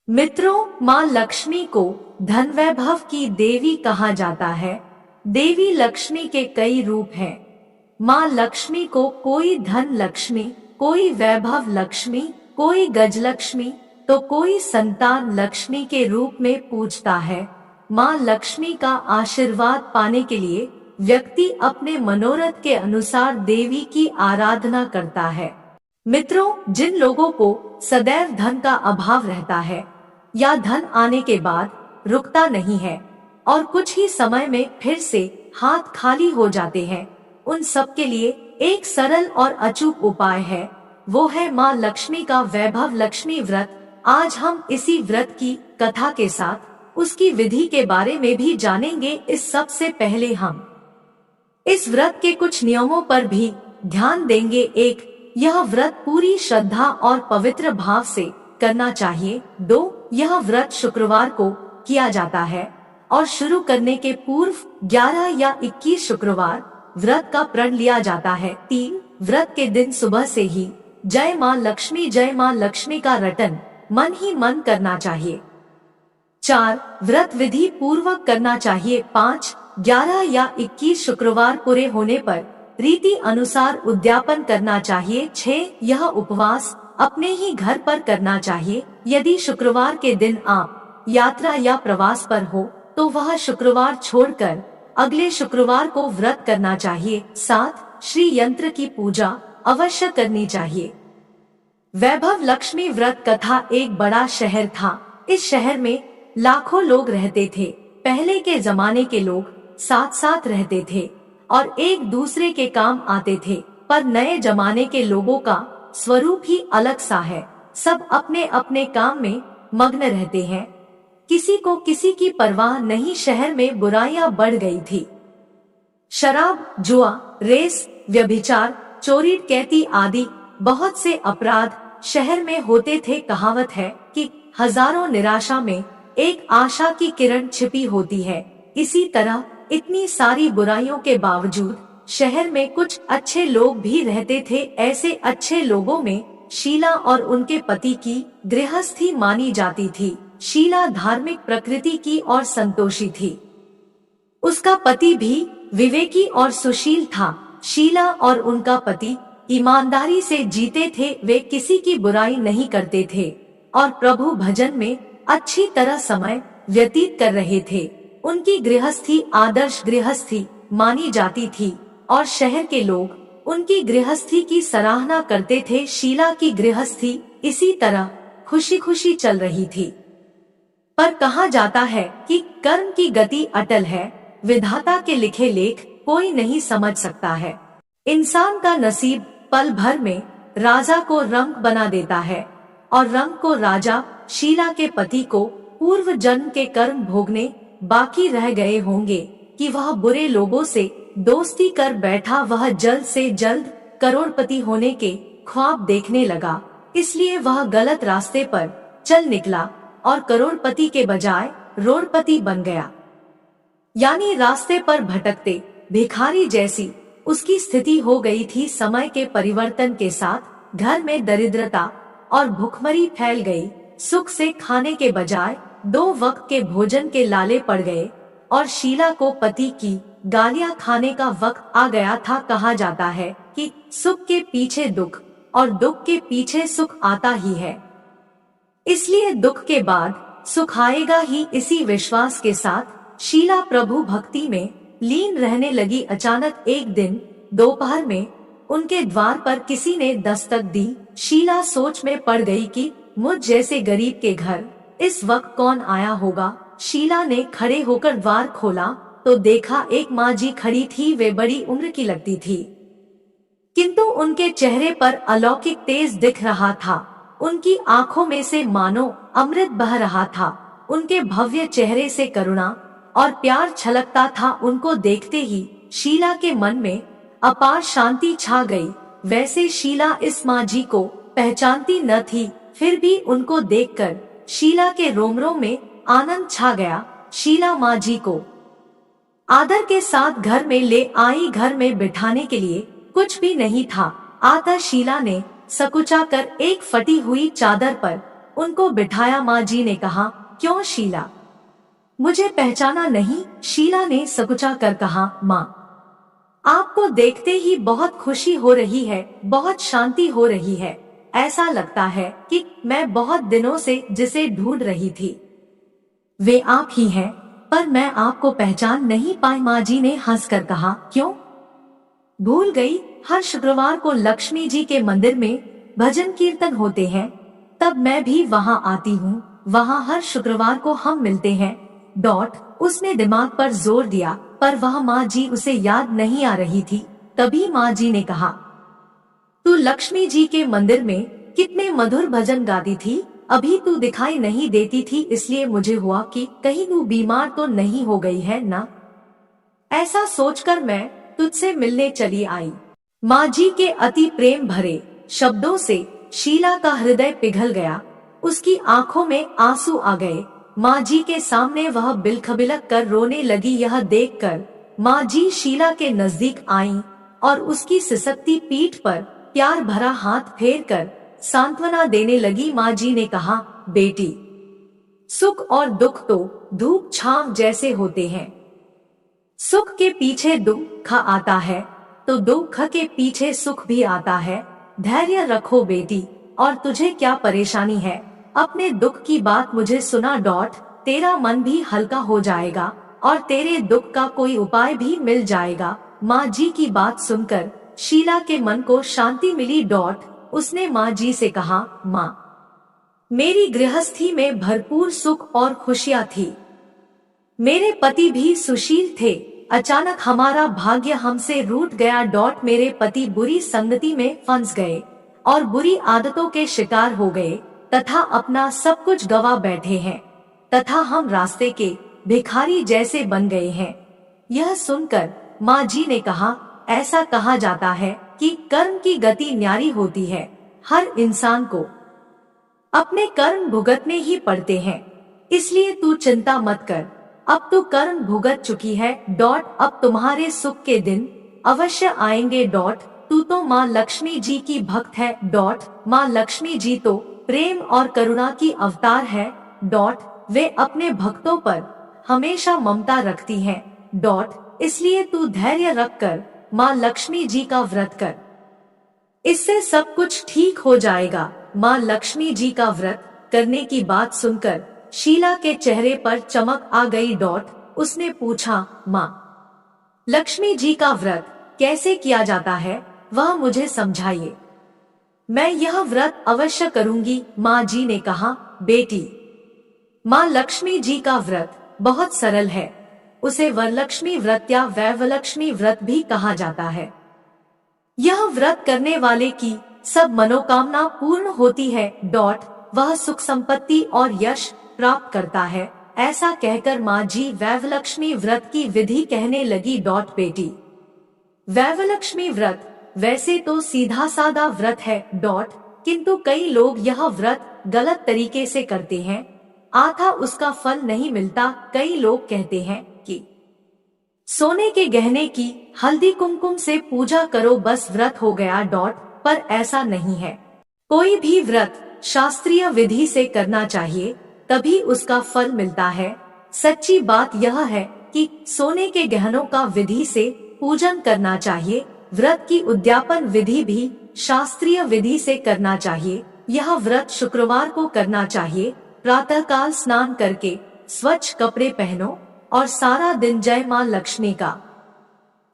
मित्रों, माँ लक्ष्मी को धन वैभव की देवी कहा जाता है। देवी लक्ष्मी के कई रूप हैं। माँ लक्ष्मी को कोई धन लक्ष्मी, कोई वैभव लक्ष्मी, कोई गजलक्ष्मी तो कोई संतान लक्ष्मी के रूप में पूजता है। माँ लक्ष्मी का आशीर्वाद पाने के लिए व्यक्ति अपने मनोरथ के अनुसार देवी की आराधना करता है। मित्रों, जिन लोगों को सदैव धन का अभाव रहता है या धन आने के बाद रुकता नहीं है और कुछ ही समय में फिर से हाथ खाली हो जाते हैं, उन सब के लिए एक सरल और अचूक उपाय है। वो है माँ लक्ष्मी का वैभव लक्ष्मी व्रत। आज हम इसी व्रत की कथा के साथ उसकी विधि के बारे में भी जानेंगे। इस सब से पहले हम इस व्रत के कुछ नियमों पर भी ध्यान देंगे। 1. यह व्रत पूरी श्रद्धा और पवित्र भाव से करना चाहिए। 2. यह व्रत शुक्रवार को किया जाता है और शुरू करने के पूर्व 11 या 21 शुक्रवार व्रत का प्रण लिया जाता है। 3. व्रत के दिन सुबह से ही जय माँ लक्ष्मी का रटन मन ही मन करना चाहिए। 4. व्रत विधि पूर्वक करना चाहिए। 5. 11 या 21 शुक्रवार पूरे होने पर रीति अनुसार उद्यापन करना चाहिए। 6. यह उपवास अपने ही घर पर करना चाहिए। यदि शुक्रवार के दिन आप यात्रा या प्रवास पर हो तो वह शुक्रवार छोड़कर अगले शुक्रवार को व्रत करना चाहिए। 7. श्री यंत्र की पूजा अवश्य करनी चाहिए। वैभव लक्ष्मी व्रत कथा। एक बड़ा शहर था। इस शहर में लाखों लोग रहते थे। पहले के जमाने के लोग साथ साथ रहते थे और एक दूसरे के काम आते थे, पर नए जमाने के लोगों का स्वरूप ही अलग सा है। सब अपने अपने काम में मग्न रहते हैं। किसी को किसी की परवाह नहीं। शहर में बुराइयां बढ़ गई थी। शराब, जुआ, रेस, व्यभिचार, चोरी, डकैती आदि बहुत से अपराध शहर में होते थे। कहावत है कि हजारों निराशा में एक आशा की किरण छिपी होती है। इसी तरह इतनी सारी बुराइयों के बावजूद शहर में कुछ अच्छे लोग भी रहते थे। ऐसे अच्छे लोगों में शीला और उनके पति की गृहस्थी मानी जाती थी। शीला धार्मिक प्रकृति की और संतोषी थी। उसका पति भी विवेकी और सुशील था। शीला और उनका पति ईमानदारी से जीते थे। वे किसी की बुराई नहीं करते थे और प्रभु भजन में अच्छी तरह समय व्यतीत कर रहे थे। उनकी गृहस्थी आदर्श गृहस्थी मानी जाती थी और शहर के लोग उनकी गृहस्थी की सराहना करते थे। शीला की गृहस्थी इसी तरह खुशी खुशी चल रही थी। पर कहा जाता है कि कर्म की गति अटल है। विधाता के लिखे लेख कोई नहीं समझ सकता है। इंसान का नसीब पल भर में राजा को रंक बना देता है और रंक को राजा शीला के पति को पूर्व जन्म के कर्म भोगने बाकी रह गए होंगे कि वह बुरे लोगों से दोस्ती कर बैठा। वह जल्द से जल्द करोड़पति होने के ख्वाब देखने लगा, इसलिए वह गलत रास्ते पर चल निकला और करोड़पति के बजाय रोड़पति बन गया। यानी रास्ते पर भटकते भिखारी जैसी उसकी स्थिति हो गई थी। समय के परिवर्तन के साथ घर में दरिद्रता और भुखमरी फैल गई। सुख से खाने के बजाय 2 वक्त के भोजन के लाले पड़ गए और शीला को पति की गालियां खाने का वक्त आ गया था। कहा जाता है कि सुख के पीछे दुख और दुख के पीछे सुख आता ही है, इसलिए दुख के बाद सुख आएगा ही। इसी विश्वास के साथ शीला प्रभु भक्ति में लीन रहने लगी। अचानक एक दिन दोपहर में उनके द्वार पर किसी ने दस्तक दी। शीला सोच में पड़ गई कि मुझ जैसे गरीब के घर इस वक्त कौन आया होगा। शीला ने खड़े होकर द्वार खोला तो देखा एक माँ जी खड़ी थी। वे बड़ी उम्र की लगती थी, किंतु उनके चेहरे पर अलौकिक तेज दिख रहा था। उनकी आंखों में से मानो अमृत बह रहा था। उनके भव्य चेहरे से करुणा और प्यार छलकता था। उनको देखते ही शीला के मन में अपार शांति छा गई। वैसे शीला इस माँ जी को पहचानती न थी, फिर भी उनको देखकर शीला के रोम रोम में आनंद छा गया। शीला माँ जी को आदर के साथ घर में ले आई। घर में बिठाने के लिए कुछ भी नहीं था। आता शीला ने सकुचा कर एक फटी हुई चादर पर उनको बिठाया। माँ जी ने कहा, क्यों शीला, मुझे पहचाना नहीं? शीला ने सकुचा कर कहा, माँ, आपको देखते ही बहुत खुशी हो रही है, बहुत शांति हो रही है। ऐसा लगता है कि मैं बहुत दिनों से जिसे ढूंढ रही थी वे आप ही हैं, पर मैं आपको पहचान नहीं पाई। माँ जी ने हंसकर कहा, क्यों भूल गई? हर शुक्रवार को लक्ष्मी जी के मंदिर में भजन कीर्तन होते हैं, तब मैं भी वहाँ आती हूँ। वहाँ हर शुक्रवार को हम मिलते हैं। उसने दिमाग पर जोर दिया, पर वह माँ जी उसे याद नहीं आ रही थी। तभी माँ जी ने कहा, तू लक्ष्मी जी के मंदिर में कितने मधुर भजन गाती थी, अभी तू दिखाई नहीं देती थी, इसलिए मुझे हुआ कि कहीं तू बीमार तो नहीं हो गई है ना। ऐसा सोचकर मैं तुझसे मिलने चली आई। माँ जी के अति प्रेम भरे शब्दों से शीला का हृदय पिघल गया। उसकी आंखों में आंसू आ गए। माँ जी के सामने वह बिलखबिलक कर रोने लगी। यह देखकर माँ जी शीला के नजदीक आईं और उसकी सिसकती पीठ पर प्यार भरा हाथ फेर कर सांत्वना देने लगी। माँ जी ने कहा, बेटी, सुख और दुख तो धूप छांव जैसे होते हैं। सुख के पीछे दुख आता है तो दुख के पीछे सुख भी आता है। धैर्य रखो बेटी, और तुझे क्या परेशानी है? अपने दुख की बात मुझे सुना। तेरा मन भी हल्का हो जाएगा और तेरे दुख का कोई उपाय भी मिल जाएगा। माँ जी की बात सुनकर शीला के मन को शांति मिली। उसने माँ जी से कहा, माँ, मेरी गृहस्थी में भरपूर सुख और खुशियाँ थी। मेरे पति भी सुशील थे। अचानक हमारा भाग्य हमसे रूठ गया। मेरे पति बुरी संगति में फंस गए और बुरी आदतों के शिकार हो गए तथा अपना सब कुछ गवा बैठे हैं तथा हम रास्ते के भिखारी जैसे बन गए हैं। यह सुनकर माँ जी ने कहा, ऐसा कहा जाता है कि कर्म की गति न्यारी होती है। हर इंसान को अपने कर्म भुगतने ही पड़ते हैं, इसलिए तू चिंता मत कर। अब तू कर्म भुगत चुकी है। अब तुम्हारे सुख के दिन अवश्य आएंगे। तू तो माँ लक्ष्मी जी की भक्त है। माँ लक्ष्मी जी तो प्रेम और करुणा की अवतार है। वे अपने भक्तों पर हमेशा ममता रखती हैं। इसलिए तू धैर्य रखकर माँ लक्ष्मी जी का व्रत कर, इससे सब कुछ ठीक हो जाएगा। माँ लक्ष्मी जी का व्रत करने की बात सुनकर शीला के चेहरे पर चमक आ गई। उसने पूछा, माँ, लक्ष्मी जी का व्रत कैसे किया जाता है, वह मुझे समझाइए। मैं यह व्रत अवश्य करूंगी। माँ जी ने कहा, बेटी, माँ लक्ष्मी जी का व्रत बहुत सरल है। उसे वरलक्ष्मी व्रत या वैवलक्ष्मी व्रत भी कहा जाता है। यह व्रत करने वाले की सब मनोकामना पूर्ण होती है। वह सुख संपत्ति और यश प्राप्त करता है। ऐसा कहकर माँ जी वैवलक्ष्मी व्रत की विधि कहने लगी। बेटी, वैवलक्ष्मी व्रत वैसे तो सीधा साधा व्रत है। किंतु कई लोग यह व्रत गलत तरीके से करते हैं, आथा उसका फल नहीं मिलता। कई लोग कहते हैं कि सोने के गहने की हल्दी कुमकुम से पूजा करो, बस व्रत हो गया। पर ऐसा नहीं है। कोई भी व्रत शास्त्रीय विधि से करना चाहिए, तभी उसका फल मिलता है। सच्ची बात यह है कि सोने के गहनों का विधि से पूजन करना चाहिए। व्रत की उद्यापन विधि भी शास्त्रीय विधि से करना चाहिए। यह व्रत शुक्रवार को करना चाहिए। प्रातःकाल स्नान करके स्वच्छ कपड़े पहनो और सारा दिन जय मां लक्ष्मी का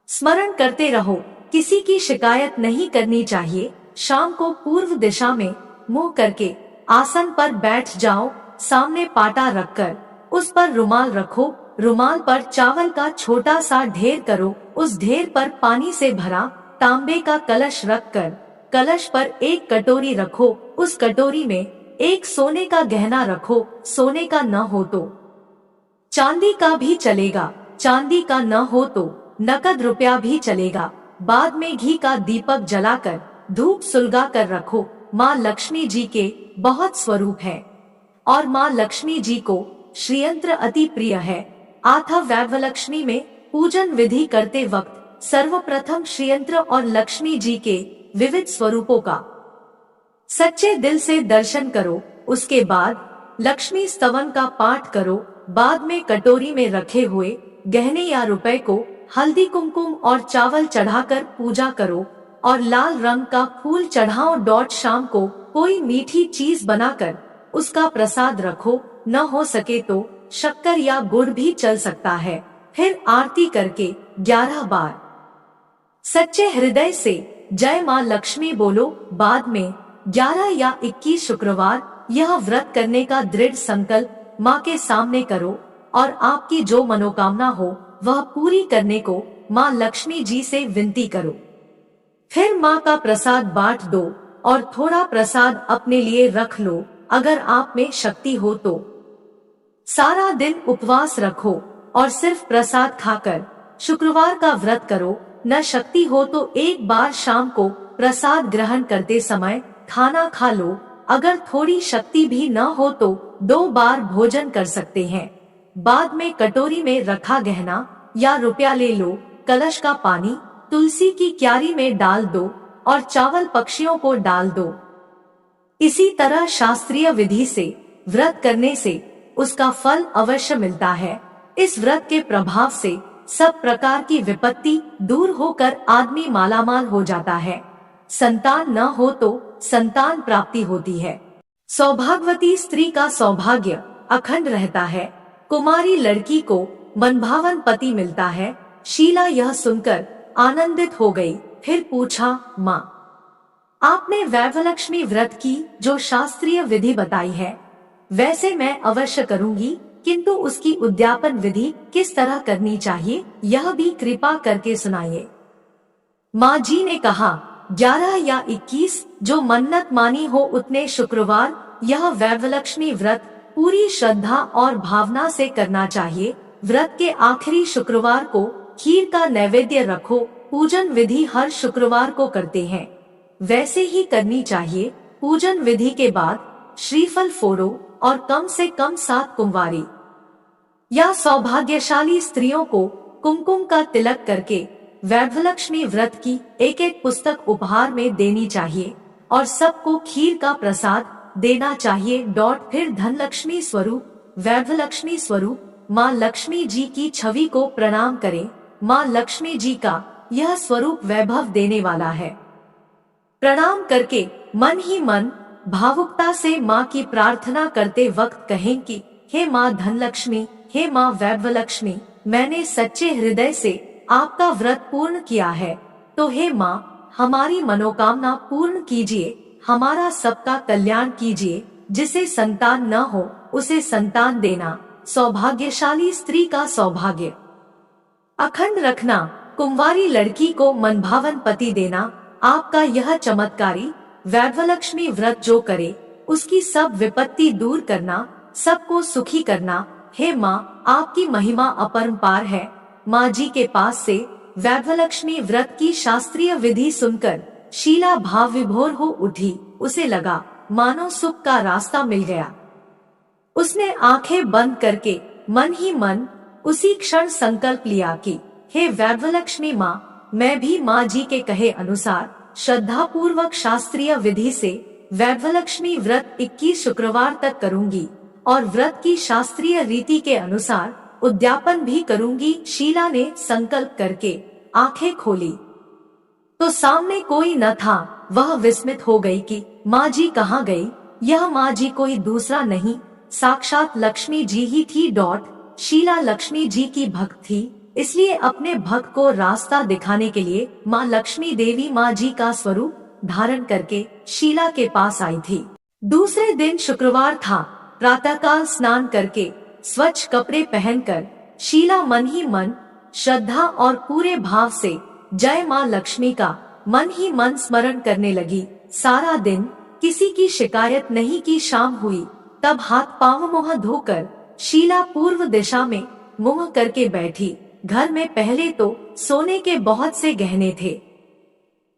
स्मरण करते रहो। किसी की शिकायत नहीं करनी चाहिए। शाम को पूर्व दिशा में मुंह करके आसन पर बैठ जाओ। सामने पाटा रखकर उस पर रुमाल रखो। रुमाल पर चावल का छोटा सा ढेर करो। उस ढेर पर पानी से भरा तांबे का कलश रखकर कलश पर एक कटोरी रखो। उस कटोरी में एक सोने का गहना रखो। सोने का न हो तो चांदी का भी चलेगा, चांदी का न हो तो नकद रुपया भी चलेगा। बाद में घी का दीपक जलाकर धूप सुलगा कर रखो। माँ लक्ष्मी जी के बहुत स्वरूप है और माँ लक्ष्मी जी को श्रीयंत्र अति प्रिय है। आथा वैवलक्ष्मी में पूजन विधि करते वक्त सर्वप्रथम श्रीयंत्र और लक्ष्मी जी के विविध स्वरूपों का सच्चे दिल से दर्शन करो। उसके बाद लक्ष्मी स्तवन का पाठ करो। बाद में कटोरी में रखे हुए गहने या रुपए को हल्दी कुमकुम और चावल चढ़ाकर पूजा करो और लाल रंग का फूल चढ़ाओ। शाम को कोई मीठी चीज बनाकर उसका प्रसाद रखो। न हो सके तो शक्कर या गुड़ भी चल सकता है। फिर आरती करके 11 बार सच्चे हृदय से जय माँ लक्ष्मी बोलो। बाद में 11 या 21 शुक्रवार यह व्रत करने का दृढ़ संकल्प माँ के सामने करो और आपकी जो मनोकामना हो वह पूरी करने को माँ लक्ष्मी जी से विनती करो। फिर माँ का प्रसाद बांट दो और थोड़ा प्रसाद अपने लिए रख लो अगर आप में शक्ति हो तो। सारा दिन उपवास रखो और सिर्फ प्रसाद खाकर शुक्रवार का व्रत करो। न शक्ति हो तो एक बार शाम को प्रसाद ग्रहण करते समय खाना खा लो। अगर थोड़ी शक्ति भी न हो तो 2 बार भोजन कर सकते हैं। बाद में कटोरी में रखा गहना या रुपया ले लो। कलश का पानी तुलसी की क्यारी में डाल दो और चावल पक्षियों को डाल दो। इसी तरह शास्त्रीय विधि से व्रत करने से उसका फल अवश्य मिलता है। इस व्रत के प्रभाव से सब प्रकार की विपत्ति दूर होकर आदमी मालामाल हो जाता है। संतान न हो तो संतान प्राप्ति होती है। सौभाग्यवती स्त्री का सौभाग्य अखंड रहता है। कुमारी लड़की को मनभावन पति मिलता है। शीला यह सुनकर आनंदित हो गई। फिर पूछा, माँ आपने वैभवलक्ष्मी व्रत की जो शास्त्रीय विधि बताई है वैसे मैं अवश्य करूंगी, किंतु उसकी उद्यापन विधि किस तरह करनी चाहिए यह भी कृपा करके सुनाइए। माँ जी ने कहा, 11 या 21 जो मन्नत मानी हो उतने शुक्रवार यह वैभवलक्ष्मी व्रत पूरी श्रद्धा और भावना से करना चाहिए। व्रत के आखिरी शुक्रवार को खीर का नैवेद्य रखो। पूजन विधि हर शुक्रवार को करते हैं वैसे ही करनी चाहिए। पूजन विधि के बाद श्रीफल फोड़ो और कम से कम 7 कुंवारी या सौभाग्यशाली स्त्रियों को कुमकुम का तिलक करके वैभवलक्ष्मी व्रत की एक पुस्तक उपहार में देनी चाहिए और सबको खीर का प्रसाद देना चाहिए। फिर धनलक्ष्मी स्वरूप वैभवलक्ष्मी स्वरूप माँ लक्ष्मी जी की छवि को प्रणाम करें। माँ लक्ष्मी जी का यह स्वरूप वैभव देने वाला है। प्रणाम करके मन ही मन भावुकता से माँ की प्रार्थना करते वक्त कहें कि हे माँ धनलक्ष्मी, हे माँ वैभवलक्ष्मी, मैंने सच्चे हृदय से आपका व्रत पूर्ण किया है, तो हे माँ हमारी मनोकामना पूर्ण कीजिए, हमारा सबका कल्याण कीजिए। जिसे संतान न हो उसे संतान देना, सौभाग्यशाली स्त्री का सौभाग्य अखंड रखना, कुंवारी लड़की को मनभावन पति देना। आपका यह चमत्कारी वैभवलक्ष्मी व्रत जो करे उसकी सब विपत्ति दूर करना, सबको सुखी करना। हे माँ आपकी महिमा अपरंपार है। माँ जी के पास से वैभवलक्ष्मी व्रत की शास्त्रीय विधि सुनकर शीला भाव विभोर हो उठी। उसे लगा मानो सुख का रास्ता मिल गया। उसने आंखें बंद करके मन ही मन उसी क्षण संकल्प लिया कि हे वैभवलक्ष्मी माँ, मैं भी माँ जी के कहे अनुसार श्रद्धा पूर्वक शास्त्रीय विधि से वैभवलक्ष्मी व्रत 21 शुक्रवार तक करूंगी और व्रत की शास्त्रीय रीति के अनुसार उद्यापन भी करूंगी। शीला ने संकल्प करके आंखें खोली तो सामने कोई न था। वह विस्मित हो गई कि माँ जी कहाँ गई। यह माँ जी कोई दूसरा नहीं, साक्षात लक्ष्मी जी ही थी। शीला लक्ष्मी जी की भक्त थी, इसलिए अपने भक्त को रास्ता दिखाने के लिए माँ लक्ष्मी देवी माँ जी का स्वरूप धारण करके शीला के पास आई थी। दूसरे दिन शुक्रवार था। प्रातःकाल स्नान करके स्वच्छ कपड़े पहनकर शीला मन ही मन श्रद्धा और पूरे भाव से जय माँ लक्ष्मी का मन ही मन स्मरण करने लगी। सारा दिन किसी की शिकायत नहीं की। शाम हुई तब हाथ पांव मुंह धोकर शीला पूर्व दिशा में मुंह करके बैठी। घर में पहले तो सोने के बहुत से गहने थे,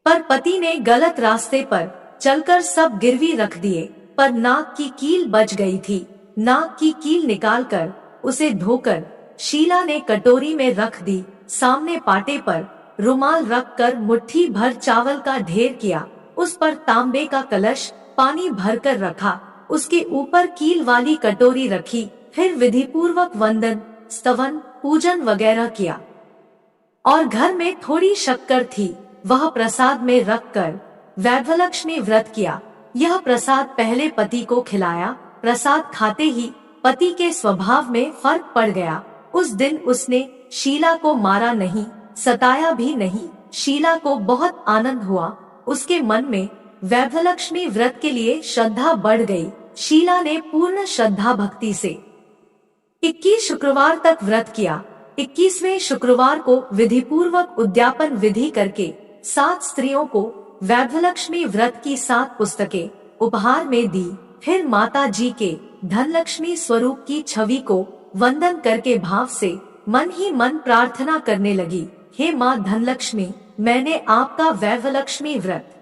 पर पति ने गलत रास्ते पर चलकर सब गिरवी रख दिए। पर नाक की कील बच गई थी। नाक की कील निकालकर उसे धोकर शीला ने कटोरी में रख दी। सामने पाटे पर रुमाल रखकर मुट्ठी भर चावल का ढेर किया। उस पर तांबे का कलश पानी भरकर रखा। उसके ऊपर कील वाली कटोरी रखी, फिर विधि पूर्वक वंदन, स्तवन, पूजन वगैरह किया। और घर में थोड़ी शक्कर थी, वह प्रसाद में रखकर वैभवलक्ष्मी व्रत किया। यह प्रसाद पहले पति को खिलाया। प्रसाद खाते ही पति के स्वभाव में फर्क पड़ गया। उस दिन उसने शीला को मारा नहीं, सताया भी नहीं। शीला को बहुत आनंद हुआ। उसके मन में वैभवलक्ष्मी व्रत के लिए श्रद्धा बढ़ गई। शीला ने पूर्ण श्रद्धा भक्ति से 21 शुक्रवार तक व्रत किया। 21वें शुक्रवार को विधि पूर्वक उद्यापन विधि करके 7 स्त्रियों को वैभवलक्ष्मी व्रत की 7 पुस्तकें उपहार में दी। फिर माता जी के धनलक्ष्मी स्वरूप की छवि को वंदन करके भाव से मन ही मन प्रार्थना करने लगी, हे माँ धनलक्ष्मी, मैंने आपका वैभवलक्ष्मी व्रत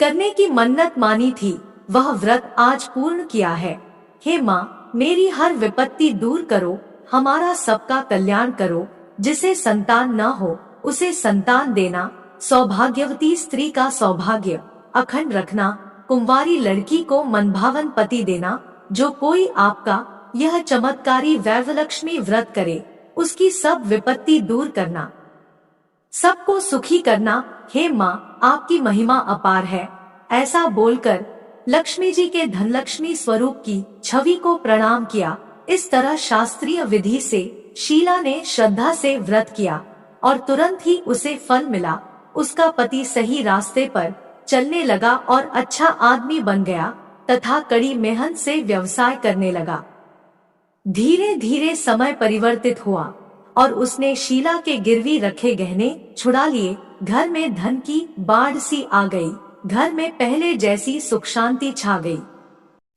करने की मन्नत मानी थी, वह व्रत आज पूर्ण किया है। हे माँ, मेरी हर विपत्ति दूर करो, हमारा सबका कल्याण करो। जिसे संतान न हो उसे संतान देना, सौभाग्यवती स्त्री का सौभाग्य अखंड रखना, कुंवारी लड़की को मनभावन पति देना। जो कोई आपका यह चमत्कारी वैभवलक्ष्मी व्रत करे, उसकी सब विपत्ति दूर करना, सबको सुखी करना। हे माँ, आपकी महिमा अपार है। ऐसा बोलकर लक्ष्मी जी के धनलक्ष्मी स्वरूप की छवि को प्रणाम किया। इस तरह शास्त्रीय विधि से शीला ने श्रद्धा से व्रत किया और तुरंत ही उसे फल मिला। उसका पति सही रास्ते पर चलने लगा और अच्छा आदमी बन गया तथा कड़ी मेहनत से व्यवसाय करने लगा। धीरे धीरे समय परिवर्तित हुआ और उसने शीला के गिरवी रखे गहने छुड़ा लिए। घर में धन की बाढ़ सी आ गई। घर में पहले जैसी सुख शांति छा गई।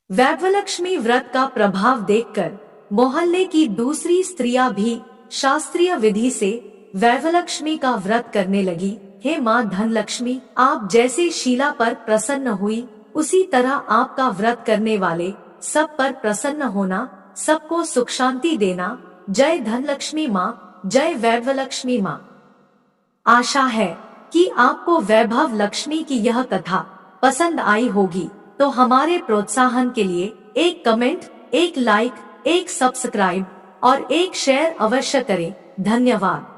वैभवलक्ष्मी व्रत का प्रभाव देखकर मोहल्ले की दूसरी स्त्रियां भी शास्त्रीय विधि से वैभवलक्ष्मी का व्रत करने लगी। हे माँ धनलक्ष्मी, आप जैसे शीला पर प्रसन्न हुई, उसी तरह आपका व्रत करने वाले सब पर प्रसन्न होना, सबको सुख शांति देना। जय धनलक्ष्मी माँ, जय वैभवलक्ष्मी माँ। आशा है कि आपको वैभव लक्ष्मी की यह कथा पसंद आई होगी, तो हमारे प्रोत्साहन के लिए एक कमेंट, एक लाइक, एक सब्सक्राइब और एक शेयर अवश्य करें। धन्यवाद।